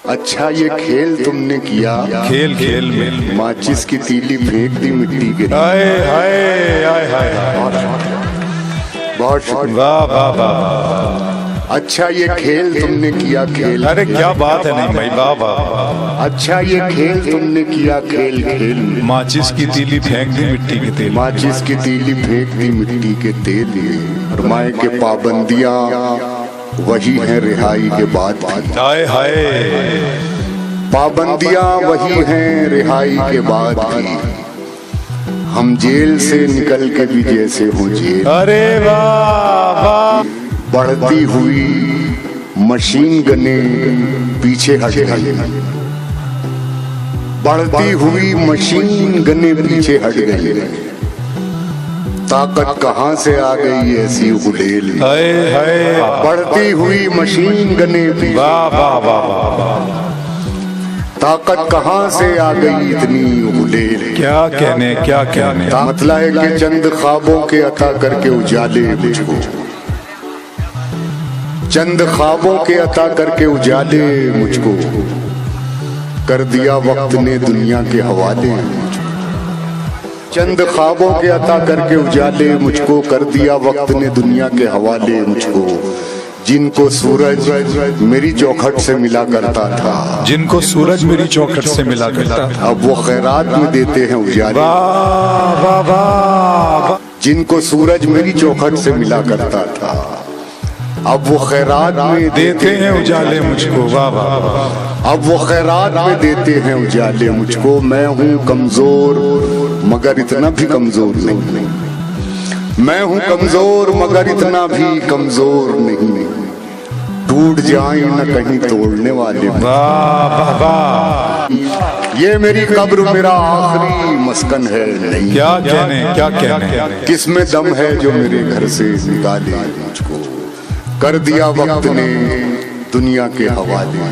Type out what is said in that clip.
अच्छा ये खेल तुमने किया, खेल खेल में माचिस की तीली फेंक दी मिट्टी के। हाय हाय हाय हाय, बहुत शुक्रिया। वाह वाह वाह। अच्छा ये खेल तुमने किया, खेल। अरे क्या बात है, नहीं भाई, वाह वाह। अच्छा ये खेल तुमने किया, खेल खेल में माचिस की तीली फेंक दी मिट्टी के तेल। माचिस की तीली फेंक दी मिट्टी के तेल में। फरमाए के पाबंदियां वही हैं रिहाई के बाद भी। हाय हाय, पाबंदियां वही हैं रिहाई के बाद भी। हम जेल से निकल के भी जैसे हो जेल। अरे वाह वाह। बढ़ती हुई मशीन गने पीछे हट गई। बढ़ती हुई मशीन गने पीछे हट गई। ताकत कहां से आ गई ऐसी गुलेल। हाय हाय, बढ़ती हुई मशीन गने पीछे। वाह वाह वाह। ताकत कहां से आ गई इतनी गुलेल। क्या कहने, क्या कहने। मतलब है कि चंद ख्वाबों के अता करके उजाले मुझको। चंद ख्वाबों के अता करके उजाले मुझको कर दिया वक्त ने दुनिया के हवाले। चंद ख्वाबों के अता करके उजाले मुझको कर दिया वक्त ने दुनिया के हवाले मुझको। जिनको सूरज मेरी चौखट से मिला करता था, जिनको सूरज मेरी चौखट से मिला करता था, अब वो खैरात में देते हैं उजाले। वाह वाह वाह। जिनको सूरज मेरी चौखट से मिला करता था, अब वो खैरात में देते हैं उजाले मुझको। वाह वाह वाह। अब वो खैरात में देते हैं उजाले मुझको। मैं हूँ कमजोर मगर इतना भी कमजोर नहीं। मैं हूँ कमजोर मगर इतना भी कमजोर नहीं। टूट जाए न कहीं तोड़ने वाले। वाह वाह वाह। ये मेरी कब्र मेरा आखिरी मस्कन है नहीं। क्या कहने, क्या कहने। किसमें दम है जो मेरे घर से निकाले मुझको। कर दिया वक्त ने दुनिया के हवाले।